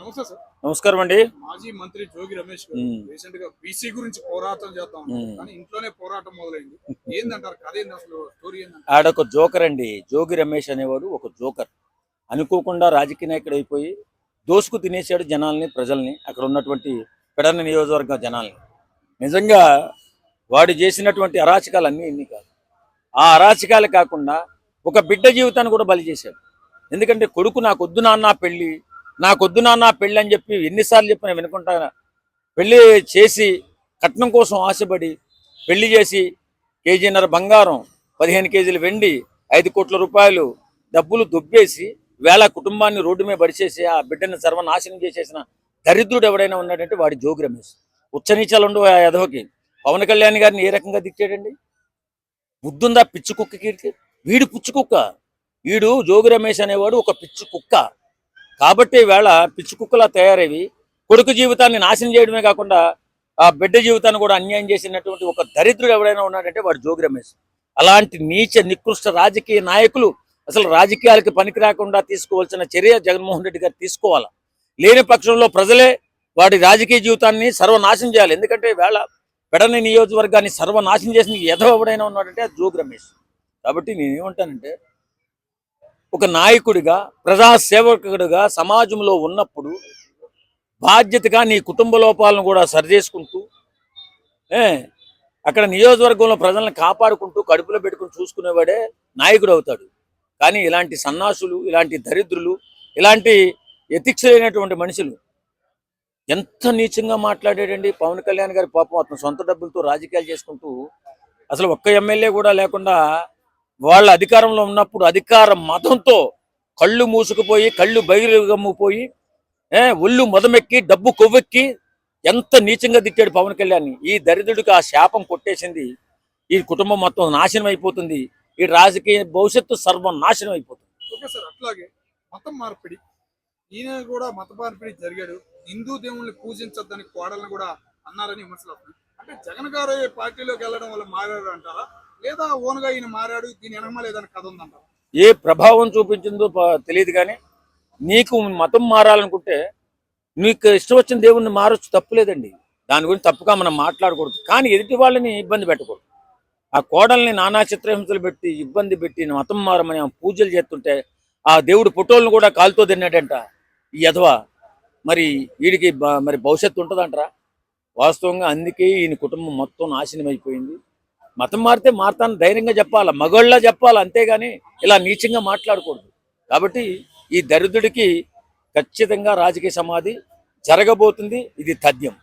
నమస్తే సార్. నమస్కారం అండి. మాజీ మంత్రి జోగి రమేష్ గారు రీసెంట్ గా బీసీ గురించి పోరాటం చేద్దాం కానీ ఇంట్లోనే పోరాటం మొదలైంది. ఏందంటారు కథ ఏంది, అసలు స్టోరీ ఏందంటారు? ఆడొక జోకర్ అండి. జోగి రమేష్ అనేవాడు ఒక జోకర్. అనుకోకుండా రాజకీయ నాయకుడు అయిపోయి దోసుకు తినేశాడు జనాల్ని, ప్రజల్ని, అక్కడ ఉన్నటువంటి పెడన నియోజకవర్గ జనాల్ని. నిజంగా వాడు చేసినటువంటి అరాచకాలన్నీ ఇన్ని కాదు. ఆ అరాచకాలు కాకుండా ఒక బిడ్డ జీవితాన్ని కూడా బలి చేశాడు. ఎందుకంటే కొడుకు నాకొద్దు నాన్న పెళ్ళి, నాకొద్దు నాన్న పెళ్ళి అని చెప్పి ఎన్నిసార్లు చెప్పినా వినుకుంటా పెళ్ళి చేసి కట్నం కోసం ఆశపడి పెళ్లి చేసి కేజీన్నర బంగారం, 15 కేజీలు వెండి, 5 కోట్ల రూపాయలు డబ్బులు దొబ్బేసి వేళ కుటుంబాన్ని రోడ్డు మీద పడిచేసి ఆ బిడ్డని సర్వనాశనం చేసేసిన దరిద్రుడు ఎవడైనా ఉన్నాడంటే వాడి జోగి రమేష్. ఉచ్చనీచాలు ఉండవు ఆ యదవకి. పవన్ కళ్యాణ్ గారిని ఏ రకంగా దిక్కాడండి? బుద్ధుందా పిచ్చి కుక్కకి? వీడు పిచ్చి కుక్క. వీడు జోగి రమేష్ అనేవాడు ఒక పిచ్చి కుక్క. కాబట్టి వేళ పిచ్చి కుక్కలా తయారవి కొడుకు జీవితాన్ని నాశనం చేయడమే కాకుండా ఆ బిడ్డ జీవితాన్ని కూడా అన్యాయం చేసినటువంటి ఒక దరిద్రుడు ఎవడైనా ఉన్నాడంటే వాడు జోగి రమేష్. అలాంటి నీచ నికృష్ట రాజకీయ నాయకులు అసలు రాజకీయాలకి పనికి రాకుండా తీసుకోవాల్సిన చర్య జగన్మోహన్ రెడ్డి గారు తీసుకోవాలి. లేని పక్షంలో ప్రజలే వాడి రాజకీయ జీవితాన్ని సర్వనాశనం చేయాలి. ఎందుకంటే వేళ పెడని నియోజకవర్గాన్ని సర్వనాశనం చేసిన ఎవడైనా ఉన్నాడంటే అది జోగి రమేష్. కాబట్టి నేనేమంటానంటే ఒక నాయకుడిగా, ప్రజాసేవకుడిగా సమాజంలో ఉన్నప్పుడు బాధ్యతగా నీ కుటుంబ లోపాలను కూడా సరిచేసుకుంటూ అక్కడ నియోజకవర్గంలో ప్రజలను కాపాడుకుంటూ కడుపులో పెట్టుకుని చూసుకునేవాడే నాయకుడు అవుతాడు. కానీ ఇలాంటి సన్నాసులు, ఇలాంటి దరిద్రులు, ఇలాంటి ఎథిక్స్ లేనటువంటి మనుషులు ఎంత నీచంగా మాట్లాడాడండి. పవన్ కళ్యాణ్ గారి పాపం అతను సొంత డబ్బులతో రాజకీయాలు చేసుకుంటూ అసలు ఒక్క ఎమ్మెల్యే కూడా లేకుండా వాళ్ళ అధికారంలో ఉన్నప్పుడు అధికార మతంతో కళ్ళు మూసుకుపోయి, కళ్ళు బయలుగమ్ముపోయి, ఒళ్ళు మొదమెక్కి, డబ్బు కొవ్వెక్కి ఎంత నీచంగా దిట్టాడు పవన్ కళ్యాణ్. ఈ దరిద్రుడికి ఆ శాపం కొట్టేసింది. ఈ కుటుంబం మొత్తం నాశనం అయిపోతుంది. ఈ రాజకీయ భవిష్యత్తు సర్వనాశనం అయిపోతుంది. ఓకే సార్, అట్లాగే మతం మార్పిడి, ఈయన కూడా మత మార్పిడి జరిగాడు. హిందూ దేవుళ్ళని పూజించద్దని కోడల్ని కూడా అన్నారని విమర్శలు వస్తున్నాయి. అంటే జగన్ గారు పార్టీలోకి వెళ్ళడం వల్ల మారాడు అంటారా, లేదా ఓన్గా ఈయన మారాడు దీని వెనకమా లేదని కథ ఉందంటారా? ఏ ప్రభావం చూపించిందో తెలియదు. కానీ నీకు మతం మారాలనుకుంటే నీకు ఇష్టం వచ్చిన దేవుణ్ణి మారొచ్చు, తప్పులేదండి. దాని గురించి తప్పుగా మనం మాట్లాడకూడదు. కానీ ఎదుటి వాళ్ళని ఇబ్బంది పెట్టకూడదు. ఆ కోడల్ని నానా చిత్రహింసలు పెట్టి ఇబ్బంది పెట్టి మతం మారమని పూజలు చేస్తుంటే ఆ దేవుడు ఫోటోలను కూడా కాలుతో తిన్నాడంట ఈ యధవా. మరి వీడికి మరి భవిష్యత్తు ఉంటుందంటారా? వాస్తవంగా అందుకే ఈయన కుటుంబం మొత్తం నాశనం అయిపోయింది. మతం మారితే మారుతాను ధైర్యంగా చెప్పాలా, మగోళ్ళ చెప్పాలి, అంతేగాని ఇలా నీచంగా మాట్లాడకూడదు. కాబట్టి ఈ దరిద్రుడికి ఖచ్చితంగా రాజకీయ సమాధి జరగబోతుంది. ఇది తథ్యం.